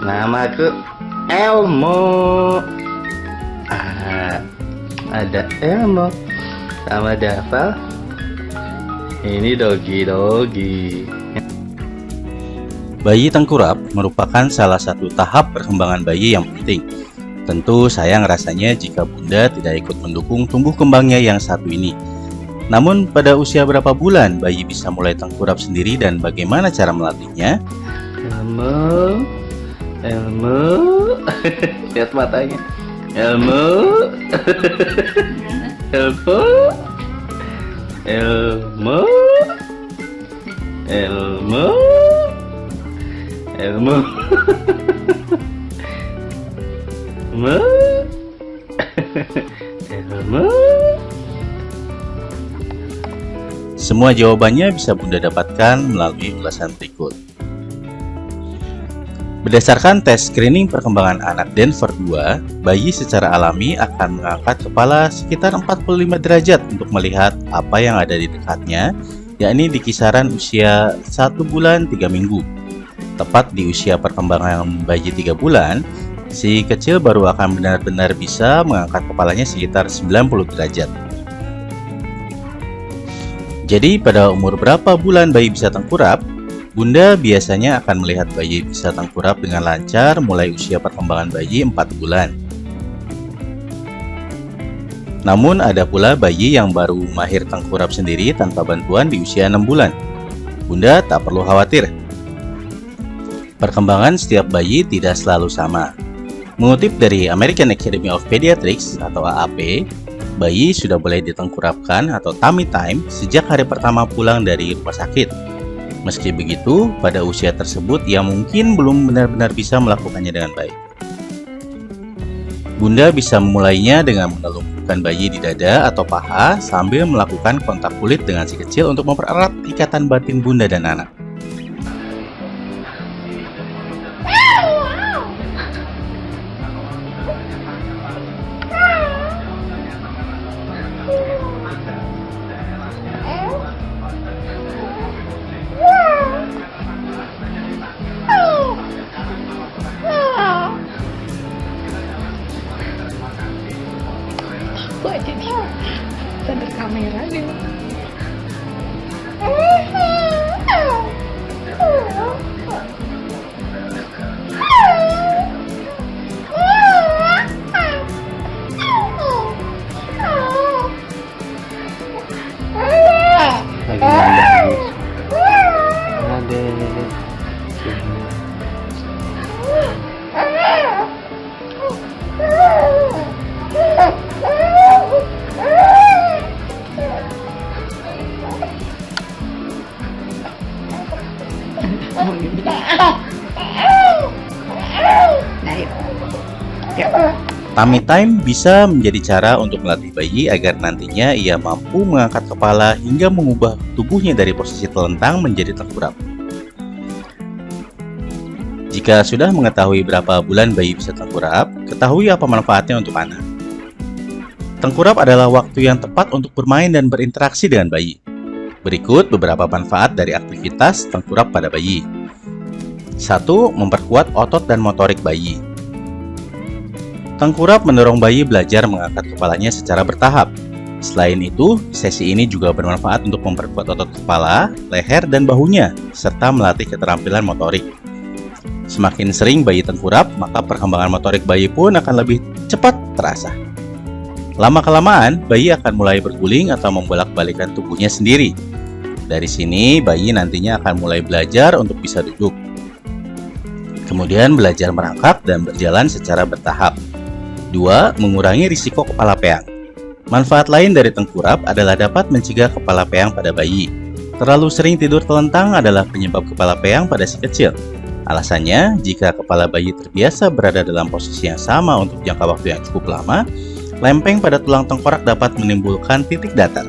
Namaku Elmo. Ada Elmo sama Dava. Ini Dogi. Bayi tengkurap merupakan salah satu tahap perkembangan bayi yang penting. Tentu sayang rasanya jika bunda tidak ikut mendukung tumbuh kembangnya yang satu ini. Namun pada usia berapa bulan bayi bisa mulai tengkurap sendiri dan bagaimana cara melatihnya? Elmo. Lihat matanya. Elmo. Semua jawabannya bisa bunda dapatkan melalui ulasan berikut. Berdasarkan tes screening perkembangan anak Denver 2, bayi secara alami akan mengangkat kepala sekitar 45 derajat untuk melihat apa yang ada di dekatnya, yakni di kisaran usia 1 bulan 3 minggu. Tepat di usia perkembangan bayi 3 bulan, si kecil baru akan benar-benar bisa mengangkat kepalanya sekitar 90 derajat. Jadi pada umur berapa bulan bayi bisa tengkurap? Bunda biasanya akan melihat bayi bisa tengkurap dengan lancar mulai usia perkembangan bayi 4 bulan. Namun ada pula bayi yang baru mahir tengkurap sendiri tanpa bantuan di usia 6 bulan. Bunda tak perlu khawatir. Perkembangan setiap bayi tidak selalu sama. Mengutip dari American Academy of Pediatrics atau AAP, bayi sudah boleh ditengkurapkan atau tummy time sejak hari pertama pulang dari rumah sakit. Meski begitu, pada usia tersebut ia mungkin belum benar-benar bisa melakukannya dengan baik. Bunda bisa memulainya dengan menelungkupkan bayi di dada atau paha sambil melakukan kontak kulit dengan si kecil untuk mempererat ikatan batin bunda dan anak. Kok jadi sadar kamera deh. Tummy time bisa menjadi cara untuk melatih bayi agar nantinya ia mampu mengangkat kepala hingga mengubah tubuhnya dari posisi telentang menjadi tengkurap. Jika sudah mengetahui berapa bulan bayi bisa tengkurap, ketahui apa manfaatnya untuk anak. Tengkurap adalah waktu yang tepat untuk bermain dan berinteraksi dengan bayi. Berikut beberapa manfaat dari aktivitas tengkurap pada bayi. 1. Memperkuat otot dan motorik bayi. Tengkurap mendorong bayi belajar mengangkat kepalanya secara bertahap. Selain itu, sesi ini juga bermanfaat untuk memperkuat otot kepala, leher, dan bahunya, serta melatih keterampilan motorik. Semakin sering bayi tengkurap, maka perkembangan motorik bayi pun akan lebih cepat terasa. Lama-kelamaan, bayi akan mulai berguling atau membolak-balikan tubuhnya sendiri. Dari sini, bayi nantinya akan mulai belajar untuk bisa duduk. Kemudian belajar merangkak dan berjalan secara bertahap. 2. Mengurangi risiko kepala peang. Manfaat lain dari tengkurap adalah dapat mencegah kepala peang pada bayi. Terlalu sering tidur telentang adalah penyebab kepala peang pada si kecil. Alasannya, jika kepala bayi terbiasa berada dalam posisi yang sama untuk jangka waktu yang cukup lama, lempeng pada tulang tengkorak dapat menimbulkan titik datar.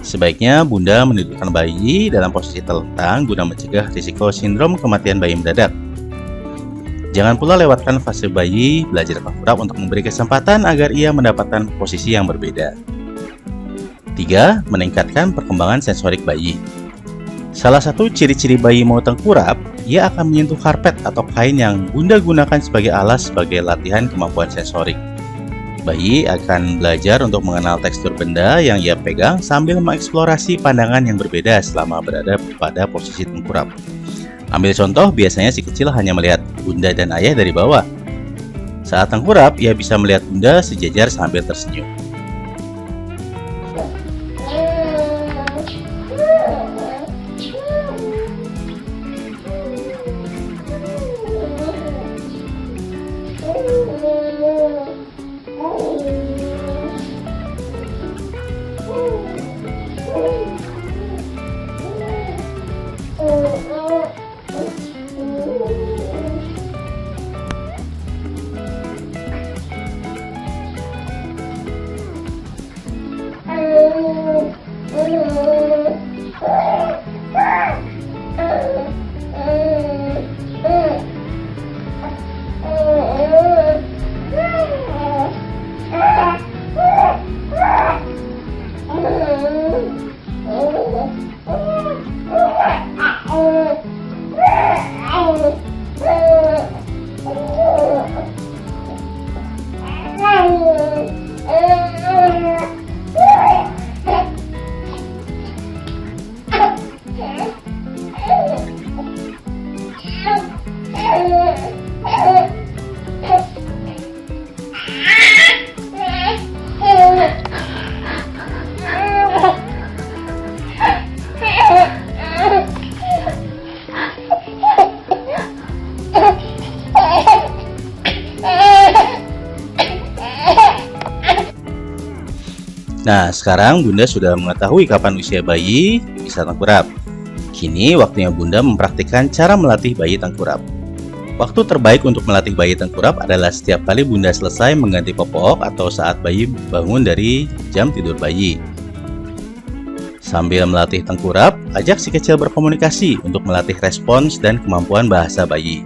Sebaiknya bunda menidurkan bayi dalam posisi telentang guna mencegah risiko sindrom kematian bayi mendadak. Jangan pula lewatkan fase bayi belajar tengkurap untuk memberi kesempatan agar ia mendapatkan posisi yang berbeda. 3. Meningkatkan perkembangan sensorik bayi. Salah satu ciri-ciri bayi mau tengkurap ia akan menyentuh karpet atau kain yang Bunda gunakan sebagai alas sebagai latihan kemampuan sensorik. Bayi akan belajar untuk mengenal tekstur benda yang ia pegang sambil mengeksplorasi pandangan yang berbeda selama berada pada posisi tengkurap. Ambil contoh, biasanya si kecil hanya melihat bunda dan ayah dari bawah. Saat tengkurap, ia bisa melihat bunda sejajar sambil tersenyum. Nah, sekarang Bunda sudah mengetahui kapan usia bayi bisa tengkurap. Kini waktunya Bunda mempraktikkan cara melatih bayi tengkurap. Waktu terbaik untuk melatih bayi tengkurap adalah setiap kali Bunda selesai mengganti popok atau saat bayi bangun dari jam tidur bayi. Sambil melatih tengkurap, ajak si kecil berkomunikasi untuk melatih respons dan kemampuan bahasa bayi.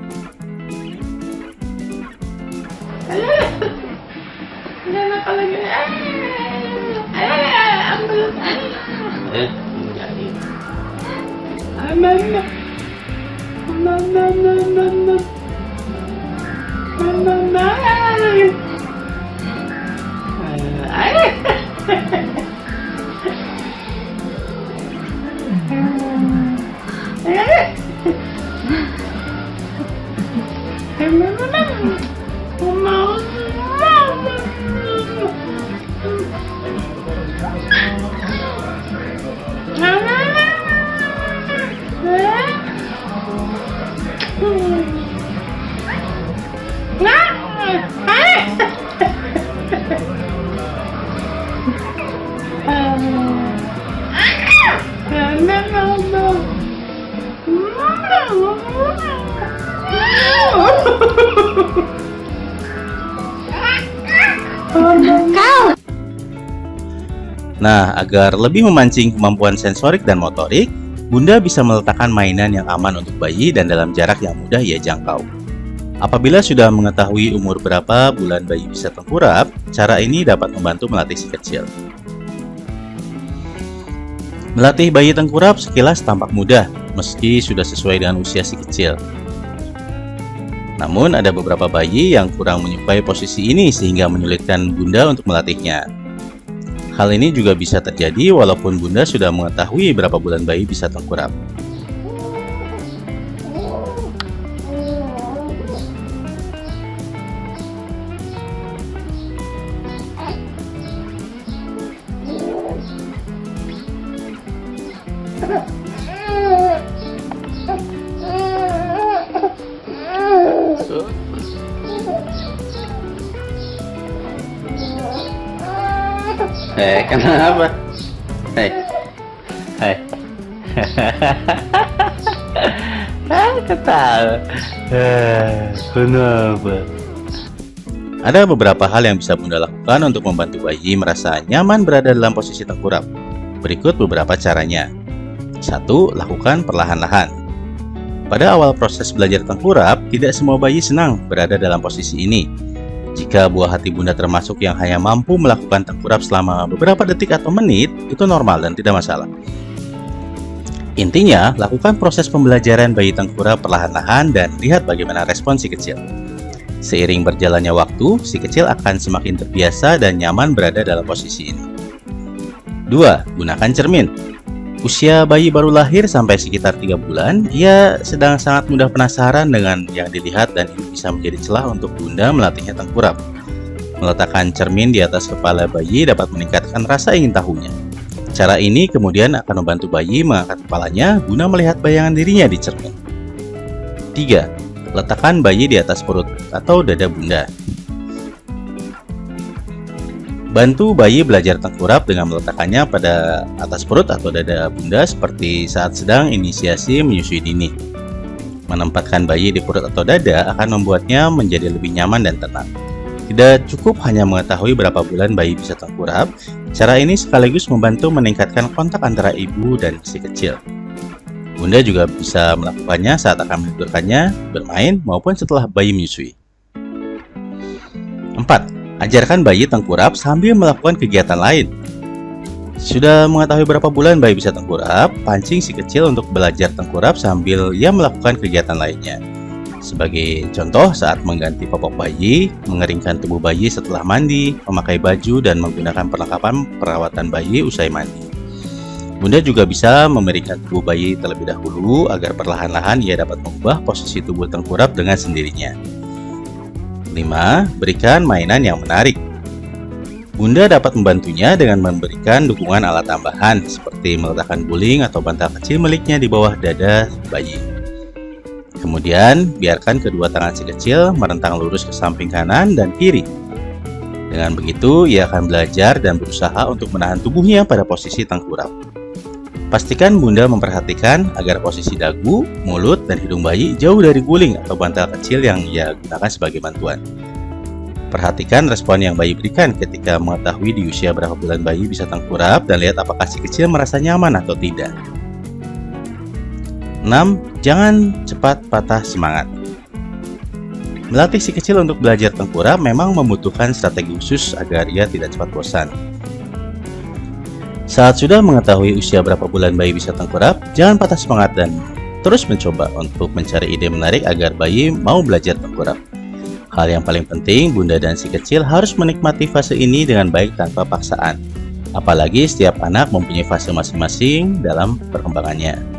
Nah, agar lebih memancing kemampuan sensorik dan motorik, Bunda bisa meletakkan mainan yang aman untuk bayi dan dalam jarak yang mudah ia jangkau. Apabila sudah mengetahui umur berapa bulan bayi bisa tengkurap, cara ini dapat membantu melatih si kecil. Melatih bayi tengkurap sekilas tampak mudah, meski sudah sesuai dengan usia si kecil. Namun, ada beberapa bayi yang kurang menyukai posisi ini sehingga menyulitkan Bunda untuk melatihnya. Hal ini juga bisa terjadi walaupun Bunda sudah mengetahui berapa bulan bayi bisa tengkurap. Kenapa? Hai. Ketawa. Kenapa? Ada beberapa hal yang bisa Bunda lakukan untuk membantu bayi merasa nyaman berada dalam posisi tengkurap. Berikut beberapa caranya. 1. Lakukan perlahan-lahan. Pada awal proses belajar tengkurap, tidak semua bayi senang berada dalam posisi ini. Jika buah hati Bunda termasuk yang hanya mampu melakukan tengkurap selama beberapa detik atau menit, itu normal dan tidak masalah. Intinya, lakukan proses pembelajaran bayi tengkurap perlahan-lahan dan lihat bagaimana respon si kecil. Seiring berjalannya waktu, si kecil akan semakin terbiasa dan nyaman berada dalam posisi ini. 2. Gunakan cermin. Usia bayi baru lahir sampai sekitar 3 bulan, ia sedang sangat mudah penasaran dengan yang dilihat dan ini bisa menjadi celah untuk bunda melatihnya tengkurap. Meletakkan cermin di atas kepala bayi dapat meningkatkan rasa ingin tahunya. Cara ini kemudian akan membantu bayi mengangkat kepalanya guna melihat bayangan dirinya di cermin. 3. Letakkan bayi di atas perut atau dada bunda. Bantu bayi belajar tengkurap dengan meletakkannya pada atas perut atau dada bunda seperti saat sedang inisiasi menyusui dini. Menempatkan bayi di perut atau dada akan membuatnya menjadi lebih nyaman dan tenang. Tidak cukup hanya mengetahui berapa bulan bayi bisa tengkurap, cara ini sekaligus membantu meningkatkan kontak antara ibu dan si kecil. Bunda juga bisa melakukannya saat akan menidurkannya, bermain, maupun setelah bayi menyusui. 4. Ajarkan bayi tengkurap sambil melakukan kegiatan lain. Sudah mengetahui berapa bulan bayi bisa tengkurap, pancing si kecil untuk belajar tengkurap sambil ia melakukan kegiatan lainnya. Sebagai contoh, saat mengganti popok bayi, mengeringkan tubuh bayi setelah mandi, memakai baju, dan menggunakan perlengkapan perawatan bayi usai mandi. Bunda juga bisa memeringkan tubuh bayi terlebih dahulu agar perlahan-lahan ia dapat mengubah posisi tubuh tengkurap dengan sendirinya. 5. Berikan mainan yang menarik. Bunda dapat membantunya dengan memberikan dukungan alat tambahan seperti meletakkan guling atau bantal kecil miliknya di bawah dada bayi. Kemudian, biarkan kedua tangan si kecil merentang lurus ke samping kanan dan kiri. Dengan begitu, ia akan belajar dan berusaha untuk menahan tubuhnya pada posisi tengkurap. Pastikan bunda memperhatikan agar posisi dagu, mulut, dan hidung bayi jauh dari guling atau bantal kecil yang ia gunakan sebagai bantuan. Perhatikan respon yang bayi berikan ketika mengetahui di usia berapa bulan bayi bisa tengkurap dan lihat apakah si kecil merasa nyaman atau tidak. 6. Jangan cepat patah semangat. Melatih si kecil untuk belajar tengkurap memang membutuhkan strategi khusus agar ia tidak cepat bosan. Saat sudah mengetahui usia berapa bulan bayi bisa tengkurap, jangan patah semangat dan terus mencoba untuk mencari ide menarik agar bayi mau belajar tengkurap. Hal yang paling penting, bunda dan si kecil harus menikmati fase ini dengan baik tanpa paksaan. Apalagi setiap anak mempunyai fase masing-masing dalam perkembangannya.